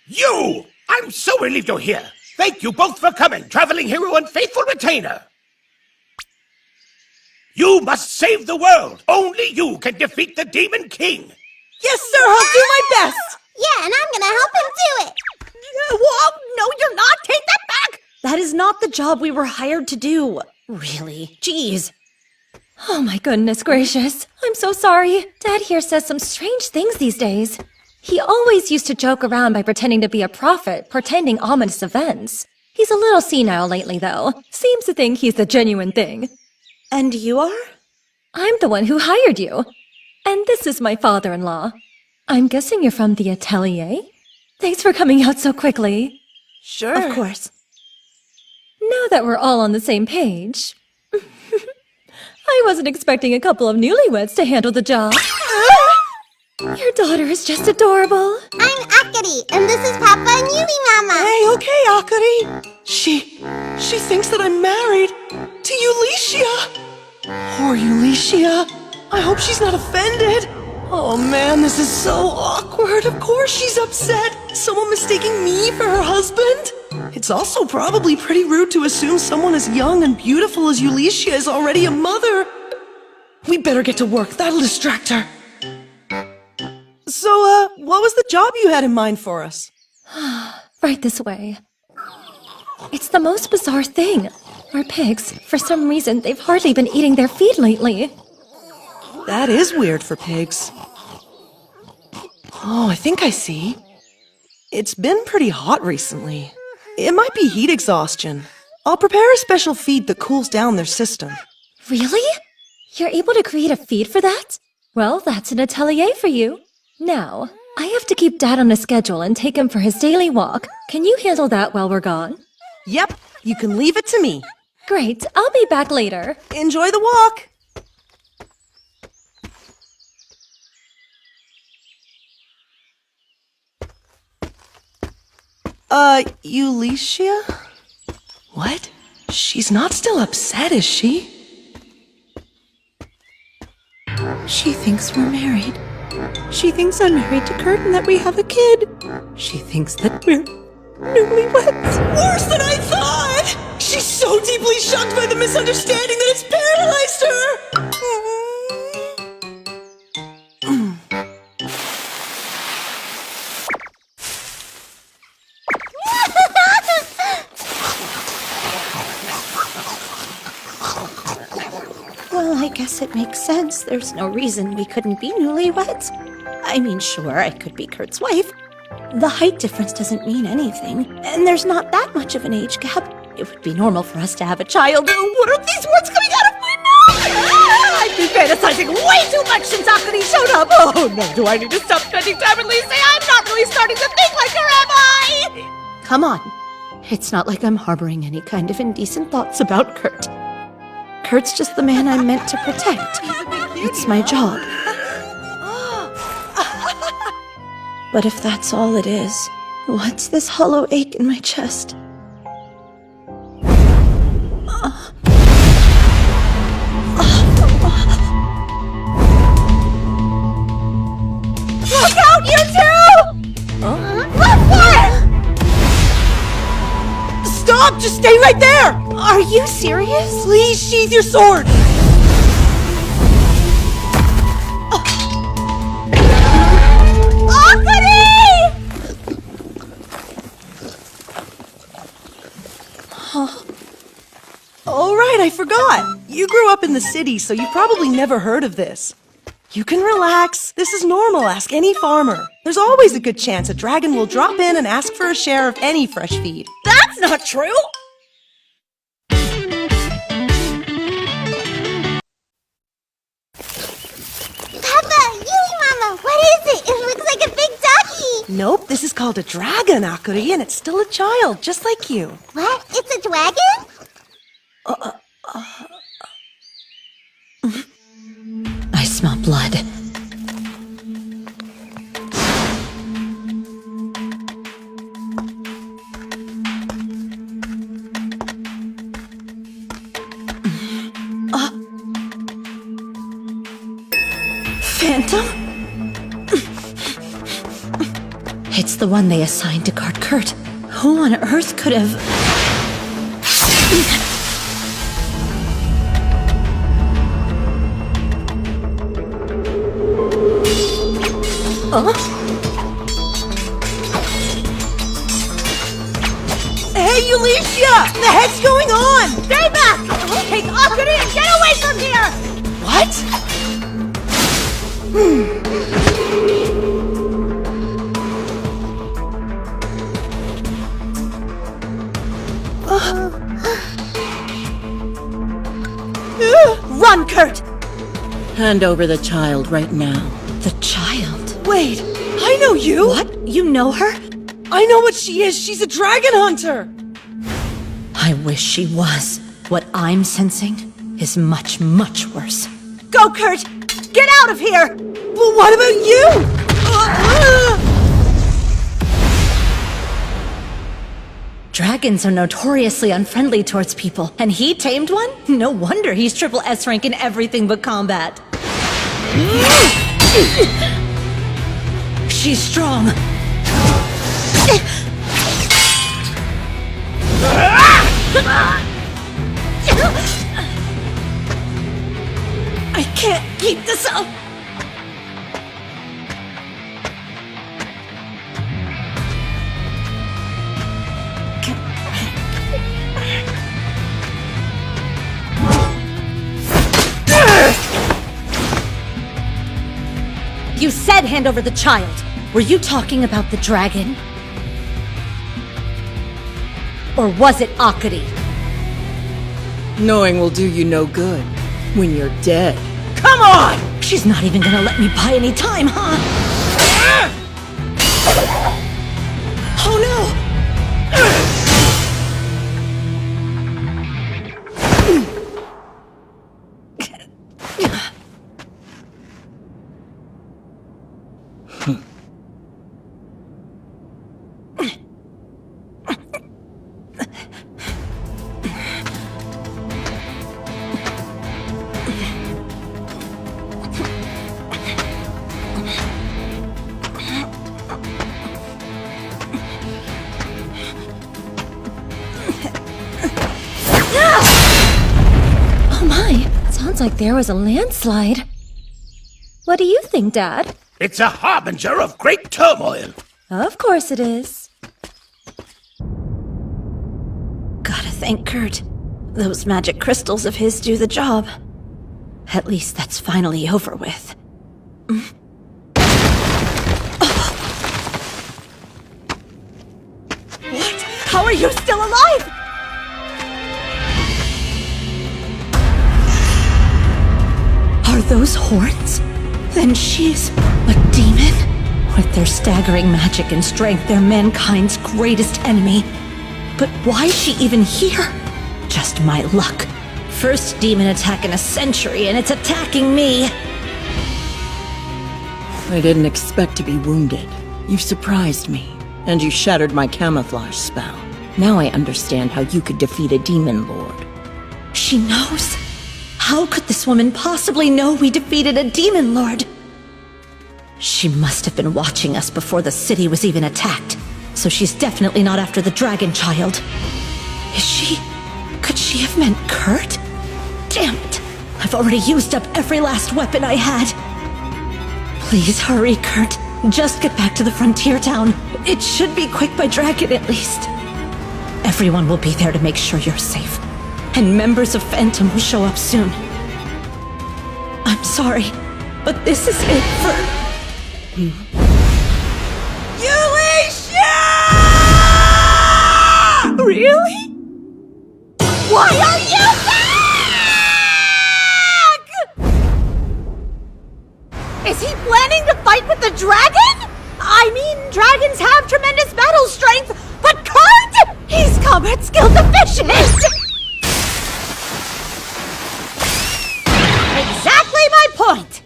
You! I'm so relieved you're here. Thank you both for coming, traveling hero and faithful retainer. You must save the world. Only you can defeat the Demon King. Yes, sir, I'll do my best. Yeah, and I'm gonna help him do it. Whoa, no, you're not. Take that back. That is not the job we were hired to do. Really? Jeez. Oh my goodness gracious. I'm so sorry. Dad here says some strange things these days. He always used to joke around by pretending to be a prophet, portending ominous events. He's a little senile lately, though. Seems to think he's the genuine thing. And you are? I'm the one who hired you. And this is my father-in-law. I'm guessing you're from the atelier? Thanks for coming out so quickly. Sure. Of course. Now that we're all on the same page... I wasn't expecting a couple of newlyweds to handle the job. Your daughter is just adorable. I'm Akari, and this is Papa and Yuli Mama. Hey, okay, Akari. She thinks that I'm married to Ulicia. Poor Ulicia. I hope she's not offended. Oh man, this is so awkward. Of course she's upset. Someone mistaking me for her husband. It's also probably pretty rude to assume someone as young and beautiful as Ulicia is already a mother. We better get to work. That'll distract her. So, what was the job you had in mind for us? Right this way. It's the most bizarre thing. Our pigs, for some reason, they've hardly been eating their feed lately. That is weird for pigs. Oh, I think I see. It's been pretty hot recently. It might be heat exhaustion. I'll prepare a special feed that cools down their system. Really? You're able to create a feed for that? Well, that's an atelier for you. Now, I have to keep Dad on a schedule and take him for his daily walk. Can you handle that while we're gone? Yep, you can leave it to me. Great, I'll be back later. Enjoy the walk. Ulicia? What? She's not still upset, is she? She thinks we're married. She thinks I'm married to Kurt and that we have a kid. She thinks that we're newlyweds. Worse than I thought! She's so deeply shocked by the misunderstanding that it's paralyzed her! Well, I guess it makes sense. There's no reason we couldn't be newlyweds. I mean, sure, I could be Kurt's wife. The height difference doesn't mean anything, and there's not that much of an age gap. It would be normal for us to have a child. What are these words coming out of my mouth? I've been fantasizing way too much since Akari showed up. Oh no, do I need to stop spending time at least say I'm not really starting to think like her, am I? Come on. It's not like I'm harboring any kind of indecent thoughts about Kurt. Kurt's just the man I'm meant to protect. It's my job. But if that's all it is, what's this hollow ache in my chest? Look out, you two! Stop! Just stay right there! Are you serious? Please sheath your sword! Oh, right, I forgot. You grew up in the city, so you probably never heard of this. You can relax. This is normal. Ask any farmer. There's always a good chance a dragon will drop in and ask for a share of any fresh feed. That's not true! Papa, Yuli Mama, what is it? It looks like a big ducky. Nope, this is called a dragon, Akari, and it's still a child, just like you. What? It's a dragon? I smell blood. Phantom? It's the one they assigned to guard Kurt. Who on earth could have... Hey, Alicia! The heck's going on? Stay back! Take Akari and get away from here! What? Run, Kurt! Hand over the child right now. The child? Wait, I know you! What? You know her? I know what she is! She's a dragon hunter! I wish she was. What I'm sensing is much, much worse. Go, Kurt! Get out of here! But what about you? Dragons are notoriously unfriendly towards people, and he tamed one? No wonder he's triple S rank in everything but combat. She's strong. I can't keep this up. You said hand over the child. Were you talking about the dragon? Or was it Akari? Knowing will do you no good when you're dead. Come on! She's not even gonna let me buy any time, huh? Oh no! Sounds like there was a landslide. What do you think, Dad? It's a harbinger of great turmoil. Of course it is. Gotta thank Kurt. Those magic crystals of his do the job. At least that's finally over with. What? How are you still alive? Are those horns? Then she's a demon? With their staggering magic and strength, they're mankind's greatest enemy. But why is she even here? Just my luck. First demon attack in a century, and it's attacking me. I didn't expect to be wounded. You surprised me, and you shattered my camouflage spell. Now I understand how you could defeat a demon lord. She knows. How could this woman possibly know we defeated a demon lord? She must have been watching us before the city was even attacked. So she's definitely not after the dragon child. Is she? Could she have meant Kurt? Damn it! I've already used up every last weapon I had. Please hurry, Kurt. Just get back to the frontier town. It should be quick by dragon at least. Everyone will be there to make sure you're safe. And members of Phantom will show up soon. I'm sorry, but this is it for... Alicia! Really? Why are you back? Is he planning to fight with the dragon? I mean, dragons have tremendous battle strength, but Kurt? He's combat skill deficient! Exactly my point!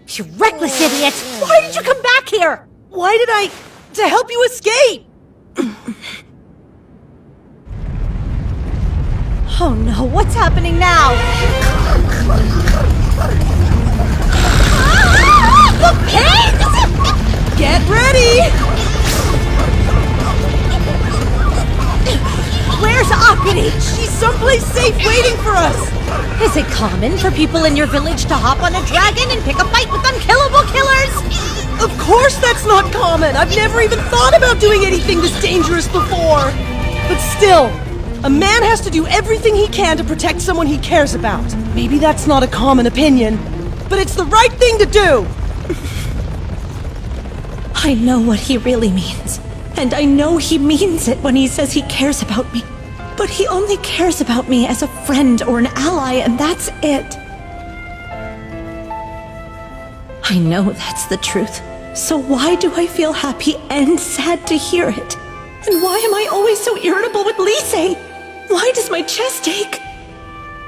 You reckless idiot! Why did you come back here? Why did I... to help you escape? Oh no, what's happening now? The pigs! Get ready! Where's Akari? She's someplace safe waiting for us! Is it common for people in your village to hop on a dragon and pick a fight with unkillable killers? Of course that's not common! I've never even thought about doing anything this dangerous before! But still, a man has to do everything he can to protect someone he cares about. Maybe that's not a common opinion, but it's the right thing to do! I know what he really means. And I know he means it when he says he cares about me. But he only cares about me as a friend or an ally, and that's it. I know that's the truth. So why do I feel happy and sad to hear it? And why am I always so irritable with Lise? Why does my chest ache?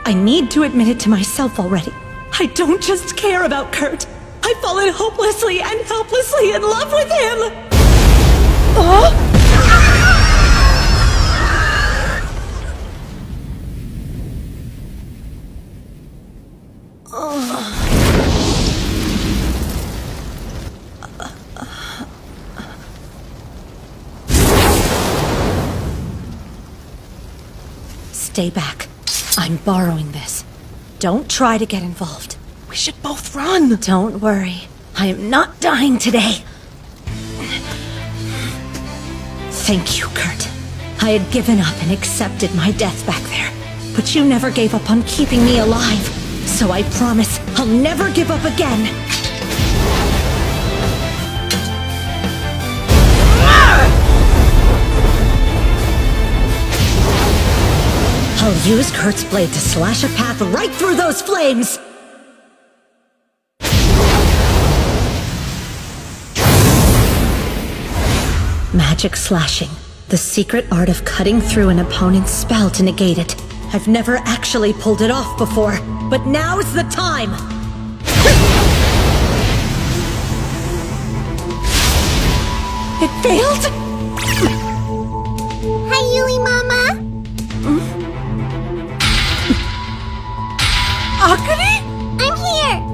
I need to admit it to myself already. I don't just care about Kurt. I've fallen hopelessly and helplessly in love with him! Stay back. I'm borrowing this. Don't try to get involved. We should both run! Don't worry. I am not dying today. Thank you, Kurt. I had given up and accepted my death back there. But you never gave up on keeping me alive. So I promise I'll never give up again. I'll use Kurt's blade to slash a path right through those flames! Magic slashing. The secret art of cutting through an opponent's spell to negate it. I've never actually pulled it off before, but now's the time! It failed? Hi, Yuli Mama. Akari? I'm here.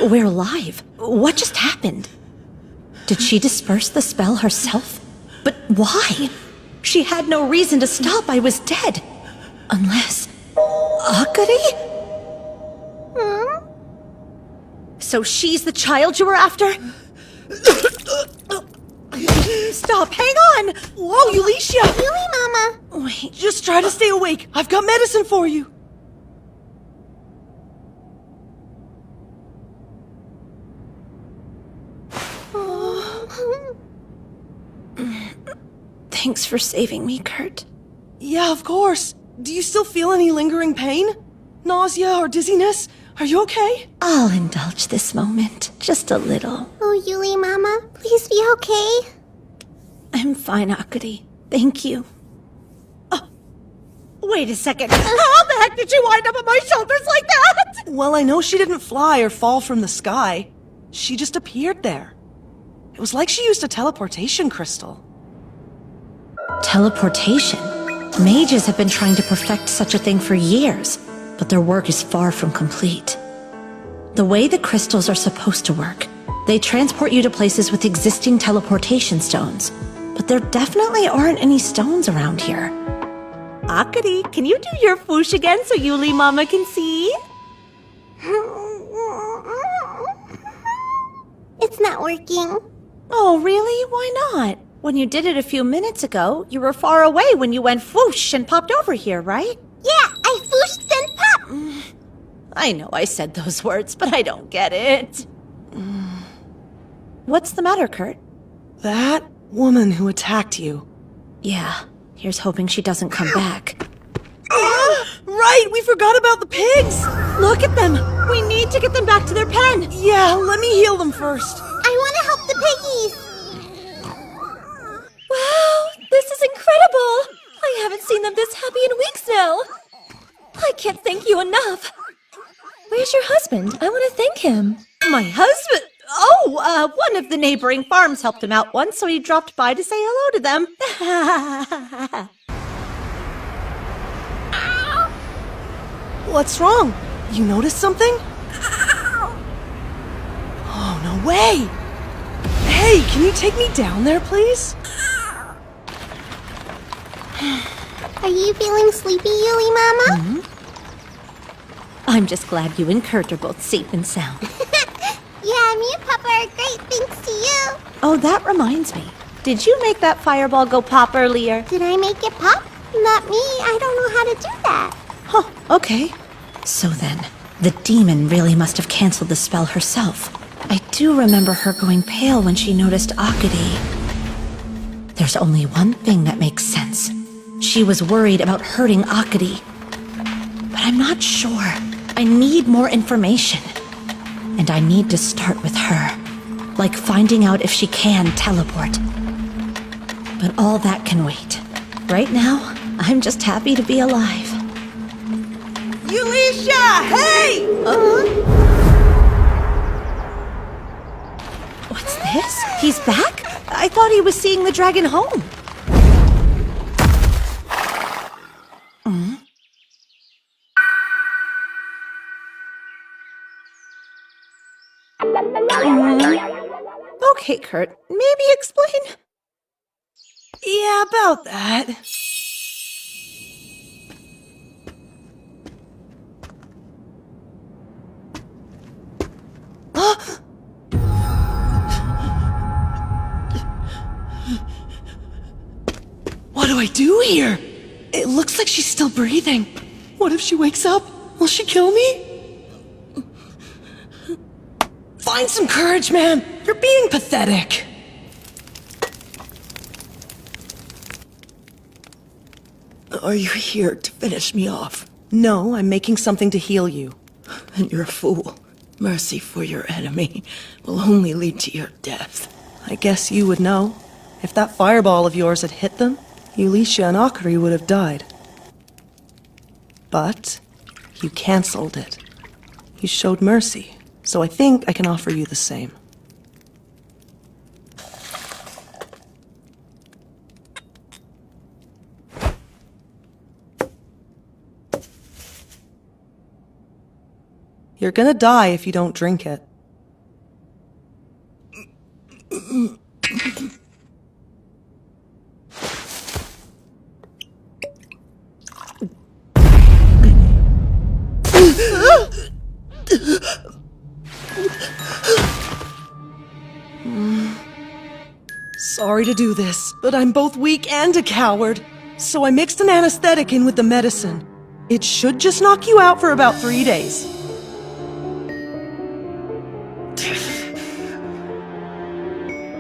We're alive. What just happened? Did she disperse the spell herself? But why? She had no reason to stop. I was dead. Unless... Akari? So she's the child you were after? Stop, hang on! Whoa, Eulicia! Yuli Mama. Wait, Just try to stay awake. I've got medicine for you. thanks for saving me, Kurt. Yeah, of course. Do you still feel any lingering pain? Nausea or dizziness? Are you okay? I'll indulge this moment, just a little. Oh, Yuli Mama, please be okay. I'm fine, Akari. Thank you. Wait a second. How the heck did she wind up on my shoulders like that? Well, I know she didn't fly or fall from the sky. She just appeared there. It was like she used a teleportation crystal. Teleportation? Mages have been trying to perfect such a thing for years, but their work is far from complete. The way the crystals are supposed to work, they transport you to places with existing teleportation stones, but there definitely aren't any stones around here. Akari, can you do your foosh again so Yuli Mama can see? It's not working. Oh, really? Why not? When you did it a few minutes ago, you were far away when you went whoosh and popped over here, right? Yeah, I fooshed then pop. I know I said those words, but I don't get it. What's the matter, Kurt? That woman who attacked you. Yeah, here's hoping she doesn't come back. Right, we forgot about the pigs! Look at them! We need to get them back to their pen! Yeah, let me heal them first. I want to help the piggies. Wow, this is incredible! I haven't seen them this happy in weeks now. I can't thank you enough. Where's your husband? I want to thank him. My husband? One of the neighboring farms helped him out once, so he dropped by to say hello to them. What's wrong? You noticed something? Oh, no way! Hey, can you take me down there, please? Are you feeling sleepy, Yuli Mama? I'm just glad you and Kurt are both safe and sound. Yeah, me and Papa are great, thanks to you. Oh, that reminds me. Did you make that fireball go pop earlier? Did I make it pop? Not me, I don't know how to do that. Huh, okay. So then, the demon really must have canceled the spell herself. I do remember her going pale when she noticed Akari. There's only one thing that makes sense. She was worried about hurting Akari. But I'm not sure. I need more information. And I need to start with her. Like finding out if she can teleport. But all that can wait. Right now, I'm just happy to be alive. Yulisha, hey! What's this? He's back? I thought he was seeing the dragon home. Okay, Kurt, maybe explain. Yeah, about that. What do I do here? It looks like she's still breathing. What if she wakes up? Will she kill me? Find some courage, man! You're being pathetic! Are you here to finish me off? No, I'm making something to heal you. And you're a fool. Mercy for your enemy will only lead to your death. I guess you would know. If that fireball of yours had hit them, Yulisha and Akari would have died. But you cancelled it. You showed mercy, so I think I can offer you the same. You're gonna die if you don't drink it. Sorry to do this, but I'm both weak and a coward. So I mixed an anesthetic in with the medicine. It should just knock you out for about 3 days.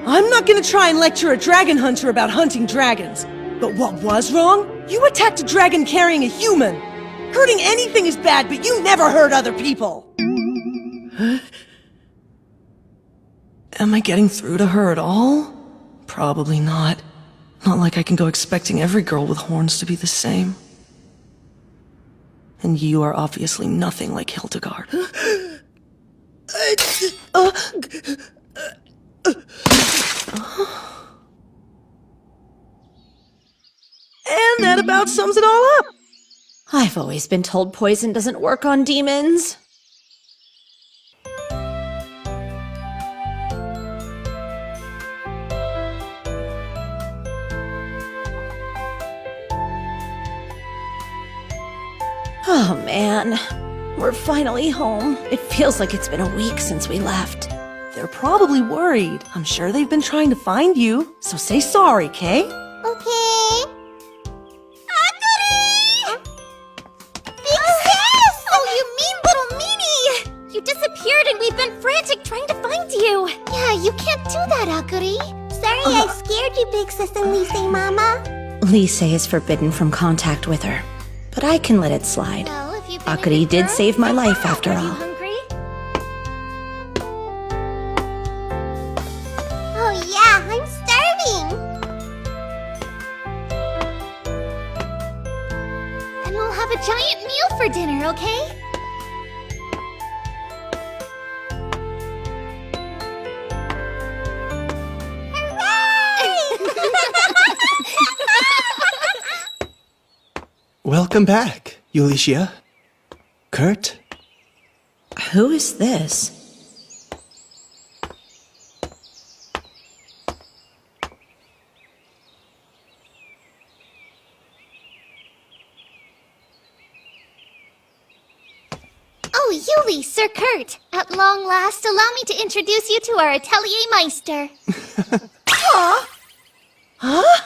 I'm not gonna try and lecture a dragon hunter about hunting dragons. But what was wrong? You attacked a dragon carrying a human. Hurting anything is bad, but you never hurt other people. Am I getting through to her at all? Probably not. Not like I can go expecting every girl with horns to be the same. And you are obviously nothing like Hildegard. And that about sums it all up. I've always been told poison doesn't work on demons. Oh man, we're finally home. It feels like it's been a week since we left. They're probably worried. I'm sure they've been trying to find you. So say sorry, Kay? Okay. Akari! Big sis! Oh, you mean little meanie! You disappeared and we've been frantic trying to find you. Yeah, you can't do that, Akari. Sorry I scared you, Big Sis and Lise Mama. Lise is forbidden from contact with her, but I can let it slide. Well, if you've been Akari a did girl, save my life after Are you all. hungry? Oh yeah, I'm starving. And we'll have a giant meal for dinner, okay? Welcome back, Ulicia. Kurt? Who is this? Oh, Yuli, Sir Kurt. At long last, allow me to introduce you to our Atelier Meister. Huh?